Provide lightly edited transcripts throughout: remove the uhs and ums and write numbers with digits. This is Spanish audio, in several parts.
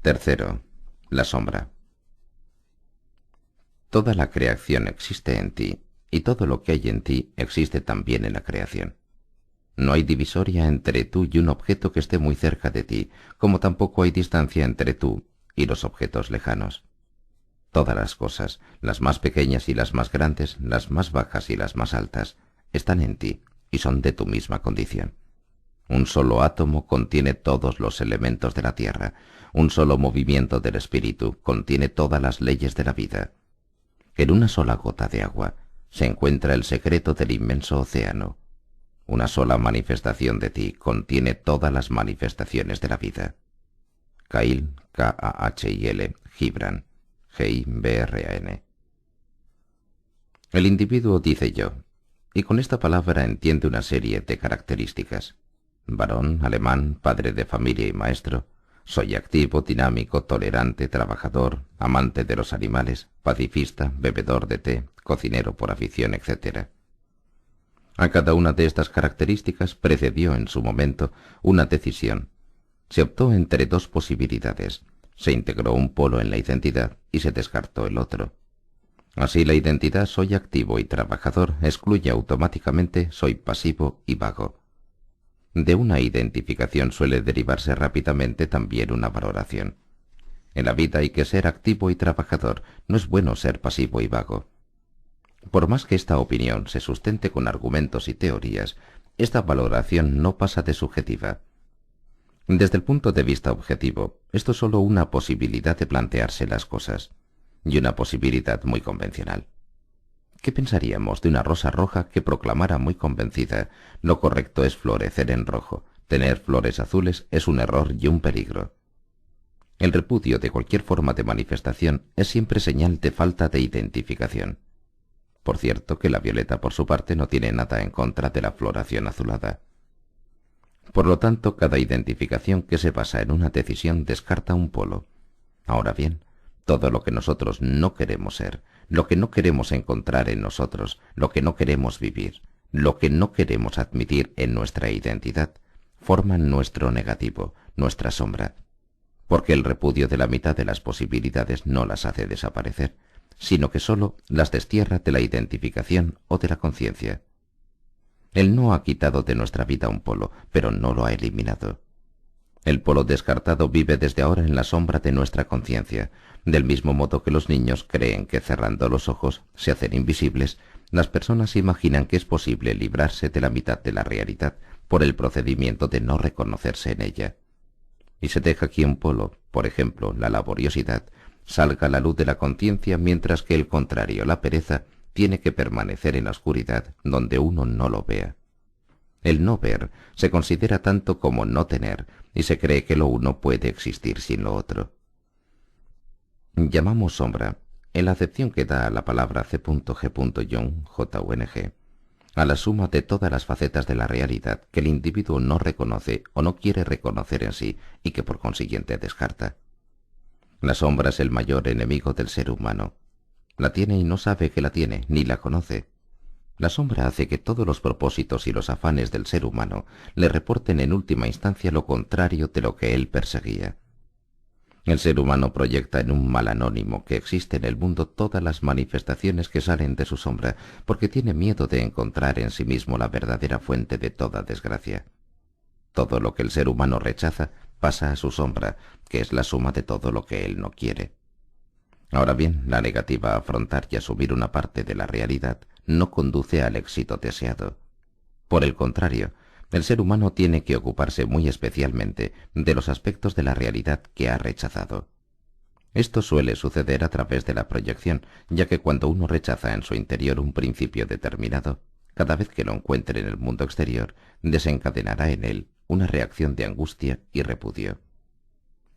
Tercero, la sombra. Toda la creación existe en ti, y todo lo que hay en ti existe también en la creación. No hay divisoria entre tú y un objeto que esté muy cerca de ti, como tampoco hay distancia entre tú y los objetos lejanos. Todas las cosas, las más pequeñas y las más grandes, las más bajas y las más altas, están en ti y son de tu misma condición. Un solo átomo contiene todos los elementos de la Tierra. Un solo movimiento del espíritu contiene todas las leyes de la vida. En una sola gota de agua se encuentra el secreto del inmenso océano. Una sola manifestación de ti contiene todas las manifestaciones de la vida. Kail, K-A-H-I-L, Gibran, G-I-B-R-A-N. El individuo dice yo, y con esta palabra entiende una serie de características. Varón, alemán, padre de familia y maestro. Soy activo, dinámico, tolerante, trabajador, amante de los animales, pacifista, bebedor de té, cocinero por afición, etc. A cada una de estas características precedió en su momento una decisión. Se optó entre dos posibilidades, se integró un polo en la identidad y se descartó el otro. Así la identidad soy activo y trabajador excluye automáticamente soy pasivo y vago. De una identificación suele derivarse rápidamente también una valoración. En la vida hay que ser activo y trabajador, no es bueno ser pasivo y vago. Por más que esta opinión se sustente con argumentos y teorías, esta valoración no pasa de subjetiva. Desde el punto de vista objetivo, esto es sólo una posibilidad de plantearse las cosas, y una posibilidad muy convencional. ¿Qué pensaríamos de una rosa roja que proclamara muy convencida: lo correcto es florecer en rojo, tener flores azules es un error y un peligro? El repudio de cualquier forma de manifestación es siempre señal de falta de identificación. Por cierto que la violeta por su parte no tiene nada en contra de la floración azulada. Por lo tanto, cada identificación que se basa en una decisión descarta un polo. Ahora bien, todo lo que nosotros no queremos ser, lo que no queremos encontrar en nosotros, lo que no queremos vivir, lo que no queremos admitir en nuestra identidad, forman nuestro negativo, nuestra sombra, porque el repudio de la mitad de las posibilidades no las hace desaparecer, sino que sólo las destierra de la identificación o de la conciencia. Él no ha quitado de nuestra vida un polo, pero no lo ha eliminado. El polo descartado vive desde ahora en la sombra de nuestra conciencia, del mismo modo que los niños creen que cerrando los ojos se hacen invisibles. Las personas imaginan que es posible librarse de la mitad de la realidad por el procedimiento de no reconocerse en ella. Y se deja que un polo, por ejemplo, la laboriosidad, salga a la luz de la conciencia, mientras que el contrario, la pereza, tiene que permanecer en la oscuridad donde uno no lo vea. El no ver se considera tanto como no tener, y se cree que lo uno puede existir sin lo otro. Llamamos sombra, en la acepción que da a la palabra C.G. Jung, J.U.N.G., a la suma de todas las facetas de la realidad que el individuo no reconoce o no quiere reconocer en sí y que por consiguiente descarta. La sombra es el mayor enemigo del ser humano. La tiene y no sabe que la tiene, ni la conoce. La sombra hace que todos los propósitos y los afanes del ser humano le reporten en última instancia lo contrario de lo que él perseguía. El ser humano proyecta en un mal anónimo que existe en el mundo todas las manifestaciones que salen de su sombra, porque tiene miedo de encontrar en sí mismo la verdadera fuente de toda desgracia. Todo lo que el ser humano rechaza pasa a su sombra, que es la suma de todo lo que él no quiere. Ahora bien, la negativa a afrontar y asumir una parte de la realidad no conduce al éxito deseado. Por el contrario, el ser humano tiene que ocuparse muy especialmente de los aspectos de la realidad que ha rechazado. Esto suele suceder a través de la proyección, ya que cuando uno rechaza en su interior un principio determinado, cada vez que lo encuentre en el mundo exterior, desencadenará en él una reacción de angustia y repudio.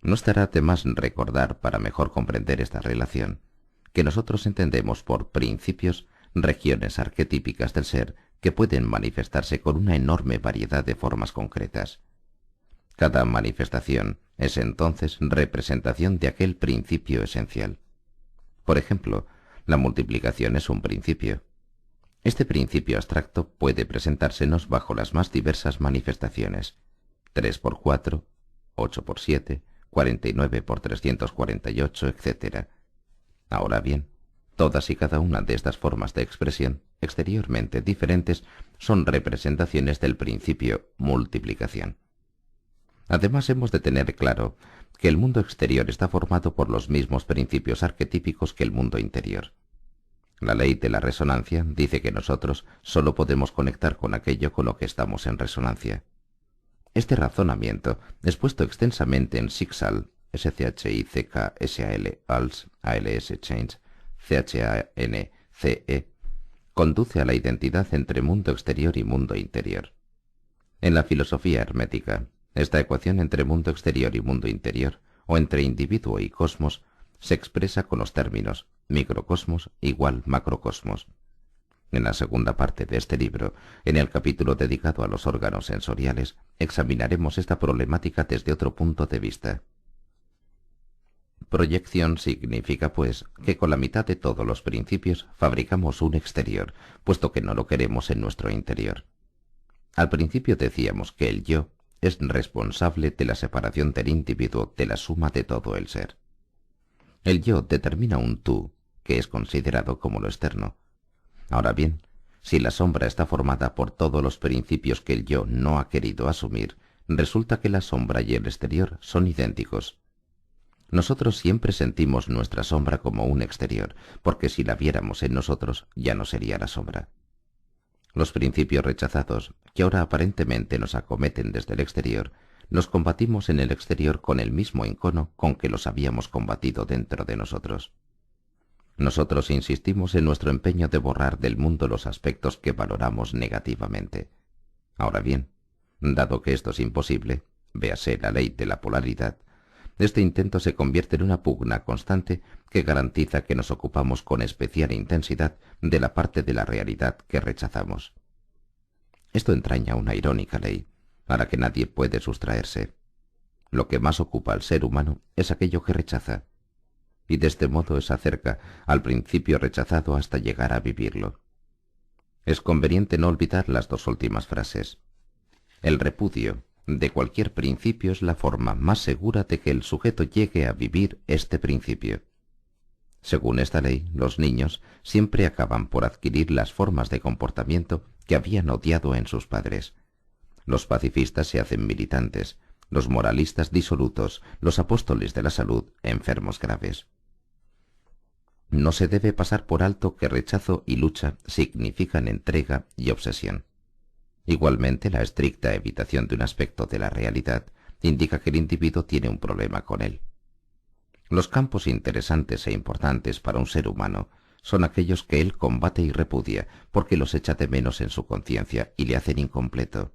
No estará de más recordar, para mejor comprender esta relación, que nosotros entendemos por principios regiones arquetípicas del ser que pueden manifestarse con una enorme variedad de formas concretas. Cada manifestación es entonces representación de aquel principio esencial. Por ejemplo, la multiplicación es un principio. Este principio abstracto puede presentársenos bajo las más diversas manifestaciones: 3 por 4, 8 por 7, 49 por 348, etc. Ahora bien, todas y cada una de estas formas de expresión, exteriormente diferentes, son representaciones del principio multiplicación. Además, hemos de tener claro que el mundo exterior está formado por los mismos principios arquetípicos que el mundo interior. La ley de la resonancia dice que nosotros solo podemos conectar con aquello con lo que estamos en resonancia. Este razonamiento, expuesto extensamente en SICSAL, SCHICKSAL, ALS, ALS Change, CHANCE, conduce a la identidad entre mundo exterior y mundo interior. En la filosofía hermética, esta ecuación entre mundo exterior y mundo interior, o entre individuo y cosmos, se expresa con los términos microcosmos igual macrocosmos. En la segunda parte de este libro, en el capítulo dedicado a los órganos sensoriales, examinaremos esta problemática desde otro punto de vista. Proyección significa, pues, que con la mitad de todos los principios fabricamos un exterior, puesto que no lo queremos en nuestro interior. Al principio decíamos que el yo es responsable de la separación del individuo de la suma de todo el ser. El yo determina un tú, que es considerado como lo externo. Ahora bien, si la sombra está formada por todos los principios que el yo no ha querido asumir, resulta que la sombra y el exterior son idénticos. Nosotros siempre sentimos nuestra sombra como un exterior, porque si la viéramos en nosotros ya no sería la sombra. Los principios rechazados, que ahora aparentemente nos acometen desde el exterior, los combatimos en el exterior con el mismo encono con que los habíamos combatido dentro de nosotros. Nosotros insistimos en nuestro empeño de borrar del mundo los aspectos que valoramos negativamente. Ahora bien, dado que esto es imposible, véase la ley de la polaridad, este intento se convierte en una pugna constante que garantiza que nos ocupamos con especial intensidad de la parte de la realidad que rechazamos. Esto entraña una irónica ley, a la que nadie puede sustraerse. Lo que más ocupa al ser humano es aquello que rechaza, y de este modo se acerca al principio rechazado hasta llegar a vivirlo. Es conveniente no olvidar las dos últimas frases. El repudio de cualquier principio es la forma más segura de que el sujeto llegue a vivir este principio. Según esta ley, los niños siempre acaban por adquirir las formas de comportamiento que habían odiado en sus padres. Los pacifistas se hacen militantes, los moralistas disolutos, los apóstoles de la salud enfermos graves. No se debe pasar por alto que rechazo y lucha significan entrega y obsesión. Igualmente, la estricta evitación de un aspecto de la realidad indica que el individuo tiene un problema con él. Los campos interesantes e importantes para un ser humano son aquellos que él combate y repudia porque los echa de menos en su conciencia y le hacen incompleto.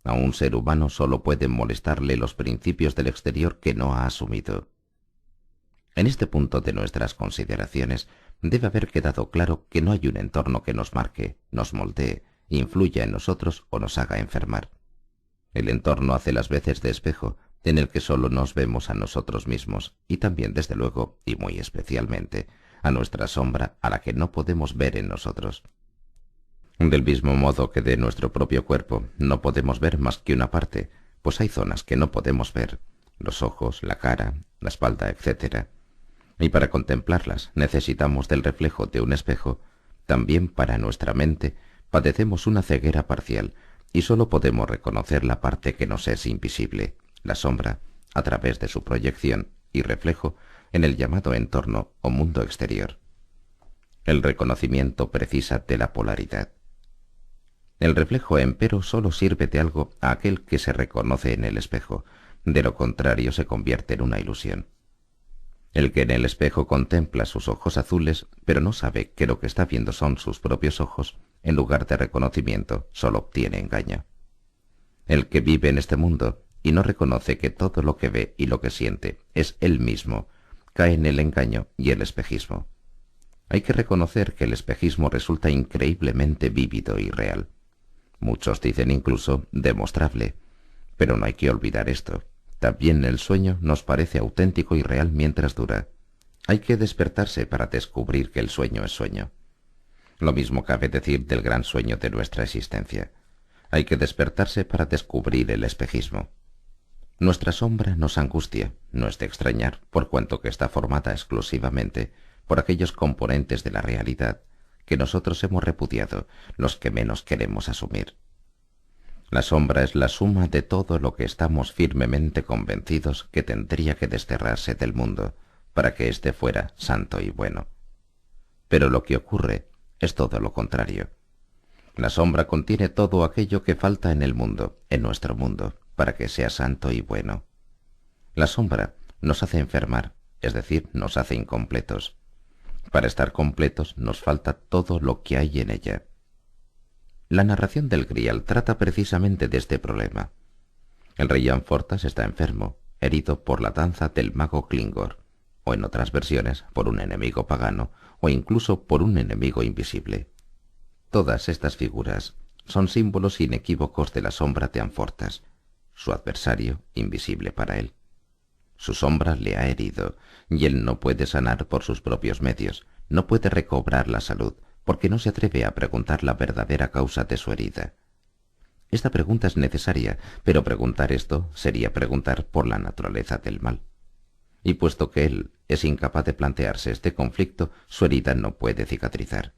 A un ser humano solo pueden molestarle los principios del exterior que no ha asumido. En este punto de nuestras consideraciones debe haber quedado claro que no hay un entorno que nos marque, nos moldee, influya en nosotros o nos haga enfermar. El entorno hace las veces de espejo, en el que solo nos vemos a nosotros mismos, y también, desde luego, y muy especialmente, a nuestra sombra a la que no podemos ver en nosotros. Del mismo modo que de nuestro propio cuerpo no podemos ver más que una parte, pues hay zonas que no podemos ver, los ojos, la cara, la espalda, etc. Y para contemplarlas necesitamos del reflejo de un espejo. También para nuestra mente padecemos una ceguera parcial y solo podemos reconocer la parte que nos es invisible, la sombra, a través de su proyección y reflejo en el llamado entorno o mundo exterior. El reconocimiento precisa de la polaridad. El reflejo, empero, solo sirve de algo a aquel que se reconoce en el espejo, de lo contrario se convierte en una ilusión. El que en el espejo contempla sus ojos azules, pero no sabe que lo que está viendo son sus propios ojos, en lugar de reconocimiento, solo obtiene engaño. El que vive en este mundo y no reconoce que todo lo que ve y lo que siente es él mismo, cae en el engaño y el espejismo. Hay que reconocer que el espejismo resulta increíblemente vívido y real. Muchos dicen incluso demostrable, pero no hay que olvidar esto. También el sueño nos parece auténtico y real mientras dura. Hay que despertarse para descubrir que el sueño es sueño. Lo mismo cabe decir del gran sueño de nuestra existencia. Hay que despertarse para descubrir el espejismo. Nuestra sombra nos angustia, no es de extrañar, por cuanto que está formada exclusivamente por aquellos componentes de la realidad que nosotros hemos repudiado, los que menos queremos asumir. La sombra es la suma de todo lo que estamos firmemente convencidos que tendría que desterrarse del mundo para que éste fuera santo y bueno. Pero lo que ocurre es todo lo contrario. La sombra contiene todo aquello que falta en el mundo, en nuestro mundo, para que sea santo y bueno. La sombra nos hace enfermar, es decir, nos hace incompletos. Para estar completos nos falta todo lo que hay en ella. La narración del Grial trata precisamente de este problema. El rey Anfortas está enfermo, herido por la danza del mago Klingor, o en otras versiones por un enemigo pagano, o incluso por un enemigo invisible. Todas estas figuras son símbolos inequívocos de la sombra de Anfortas, su adversario invisible para él. Su sombra le ha herido, y él no puede sanar por sus propios medios, no puede recobrar la salud, porque no se atreve a preguntar la verdadera causa de su herida. Esta pregunta es necesaria, pero preguntar esto sería preguntar por la naturaleza del mal. Y puesto que él es incapaz de plantearse este conflicto, su herida no puede cicatrizar.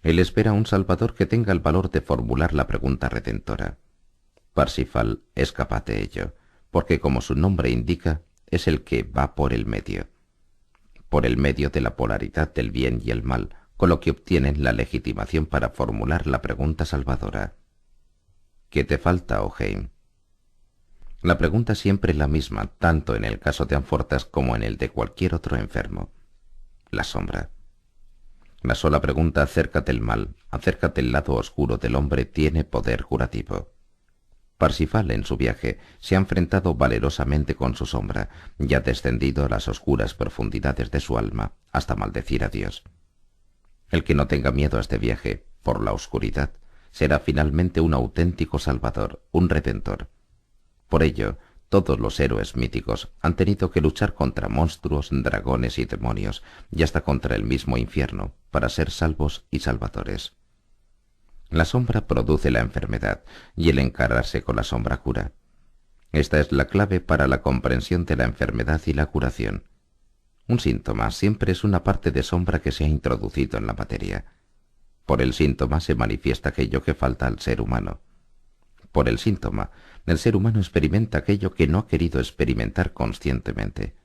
Él espera a un Salvador que tenga el valor de formular la pregunta redentora. Parsifal es capaz de ello, porque como su nombre indica, es el que va por el medio de la polaridad del bien y el mal, con lo que obtienen la legitimación para formular la pregunta salvadora. ¿Qué te falta, Oheim? La pregunta siempre es la misma, tanto en el caso de Anfortas como en el de cualquier otro enfermo. La sombra. La sola pregunta acerca del mal, acerca del lado oscuro del hombre, tiene poder curativo. Parsifal en su viaje se ha enfrentado valerosamente con su sombra y ha descendido a las oscuras profundidades de su alma hasta maldecir a Dios. El que no tenga miedo a este viaje por la oscuridad será finalmente un auténtico salvador, un redentor. Por ello, todos los héroes míticos han tenido que luchar contra monstruos, dragones y demonios, y hasta contra el mismo infierno, para ser salvos y salvadores. La sombra produce la enfermedad, y el encararse con la sombra cura. Esta es la clave para la comprensión de la enfermedad y la curación. Un síntoma siempre es una parte de sombra que se ha introducido en la materia. Por el síntoma se manifiesta aquello que falta al ser humano. Por el síntoma, el ser humano experimenta aquello que no ha querido experimentar conscientemente.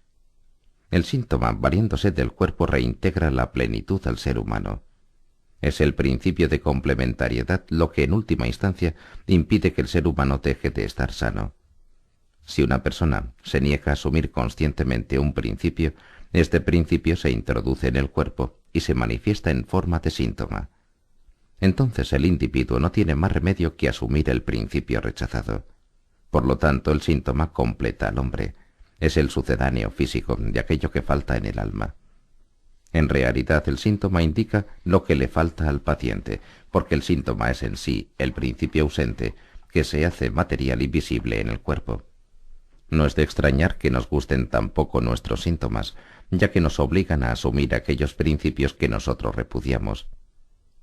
El síntoma, valiéndose del cuerpo, reintegra la plenitud al ser humano. Es el principio de complementariedad lo que en última instancia impide que el ser humano deje de estar sano. Si una persona se niega a asumir conscientemente un principio, este principio se introduce en el cuerpo y se manifiesta en forma de síntoma. Entonces el individuo no tiene más remedio que asumir el principio rechazado. Por lo tanto, el síntoma completa al hombre. Es el sucedáneo físico de aquello que falta en el alma. En realidad, el síntoma indica lo que le falta al paciente, porque el síntoma es en sí el principio ausente que se hace material y visible en el cuerpo. No es de extrañar que nos gusten tan poco nuestros síntomas, ya que nos obligan a asumir aquellos principios que nosotros repudiamos.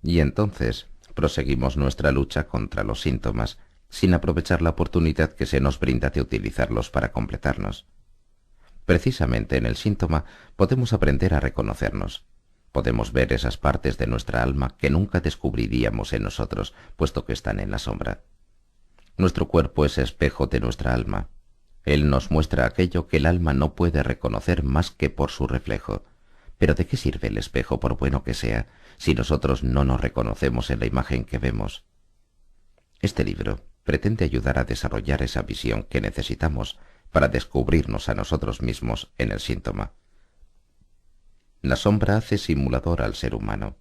Y entonces proseguimos nuestra lucha contra los síntomas, sin aprovechar la oportunidad que se nos brinda de utilizarlos para completarnos. Precisamente en el síntoma podemos aprender a reconocernos. Podemos ver esas partes de nuestra alma que nunca descubriríamos en nosotros, puesto que están en la sombra. Nuestro cuerpo es espejo de nuestra alma. Él nos muestra aquello que el alma no puede reconocer más que por su reflejo. Pero ¿de qué sirve el espejo, por bueno que sea, si nosotros no nos reconocemos en la imagen que vemos? Este libro pretende ayudar a desarrollar esa visión que necesitamos para descubrirnos a nosotros mismos en el síntoma. La sombra hace simulador al ser humano.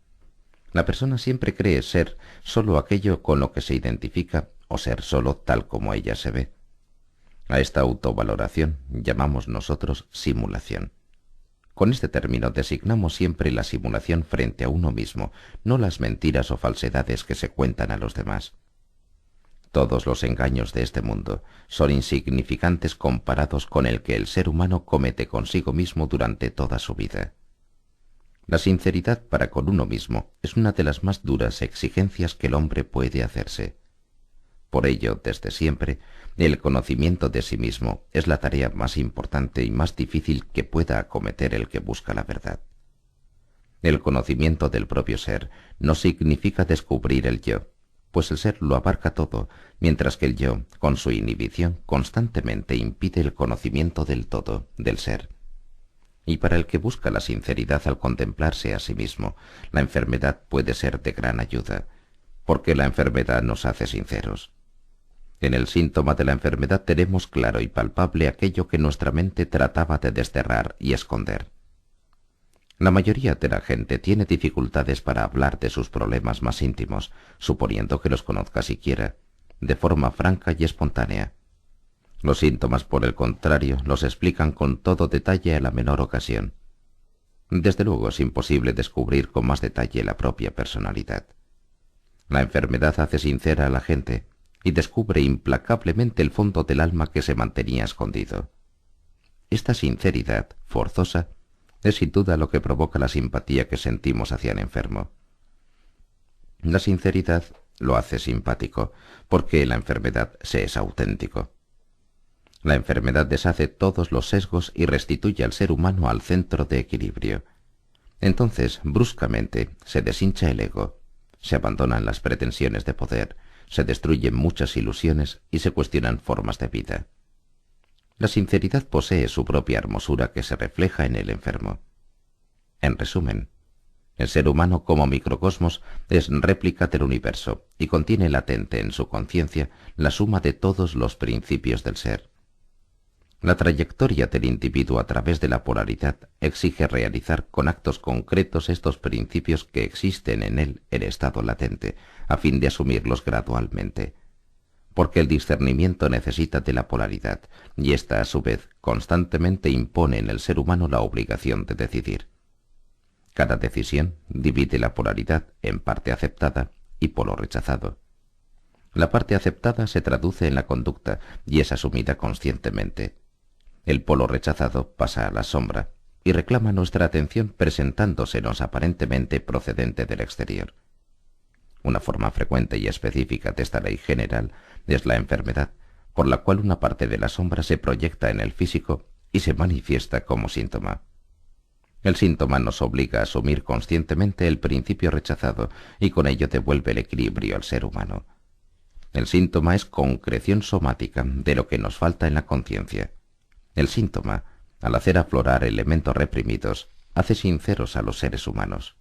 La persona siempre cree ser sólo aquello con lo que se identifica o ser sólo tal como ella se ve. A esta autovaloración llamamos nosotros simulación. Con este término designamos siempre la simulación frente a uno mismo, no las mentiras o falsedades que se cuentan a los demás. Todos los engaños de este mundo son insignificantes comparados con el que el ser humano comete consigo mismo durante toda su vida. La sinceridad para con uno mismo es una de las más duras exigencias que el hombre puede hacerse. Por ello, desde siempre, el conocimiento de sí mismo es la tarea más importante y más difícil que pueda acometer el que busca la verdad. El conocimiento del propio ser no significa descubrir el yo, pues el ser lo abarca todo, mientras que el yo, con su inhibición, constantemente impide el conocimiento del todo, del ser. Y para el que busca la sinceridad al contemplarse a sí mismo, la enfermedad puede ser de gran ayuda, porque la enfermedad nos hace sinceros. En el síntoma de la enfermedad tenemos claro y palpable aquello que nuestra mente trataba de desterrar y esconder. La mayoría de la gente tiene dificultades para hablar de sus problemas más íntimos, suponiendo que los conozca siquiera, de forma franca y espontánea. Los síntomas, por el contrario, los explican con todo detalle a la menor ocasión. Desde luego es imposible descubrir con más detalle la propia personalidad. La enfermedad hace sincera a la gente y descubre implacablemente el fondo del alma que se mantenía escondido. Esta sinceridad, forzosa, es sin duda lo que provoca la simpatía que sentimos hacia el enfermo. La sinceridad lo hace simpático, porque la enfermedad se es auténtico. La enfermedad deshace todos los sesgos y restituye al ser humano al centro de equilibrio. Entonces, bruscamente, se deshincha el ego, se abandonan las pretensiones de poder, se destruyen muchas ilusiones y se cuestionan formas de vida. La sinceridad posee su propia hermosura que se refleja en el enfermo. En resumen, el ser humano como microcosmos es réplica del universo y contiene latente en su conciencia la suma de todos los principios del ser. La trayectoria del individuo a través de la polaridad exige realizar con actos concretos estos principios que existen en él en estado latente, a fin de asumirlos gradualmente. Porque el discernimiento necesita de la polaridad, y ésta a su vez constantemente impone en el ser humano la obligación de decidir. Cada decisión divide la polaridad en parte aceptada y polo rechazado. La parte aceptada se traduce en la conducta y es asumida conscientemente. El polo rechazado pasa a la sombra y reclama nuestra atención presentándosenos aparentemente procedente del exterior. Una forma frecuente y específica de esta ley general es la enfermedad, por la cual una parte de la sombra se proyecta en el físico y se manifiesta como síntoma. El síntoma nos obliga a asumir conscientemente el principio rechazado y con ello devuelve el equilibrio al ser humano. El síntoma es concreción somática de lo que nos falta en la conciencia. El síntoma, al hacer aflorar elementos reprimidos, hace sinceros a los seres humanos.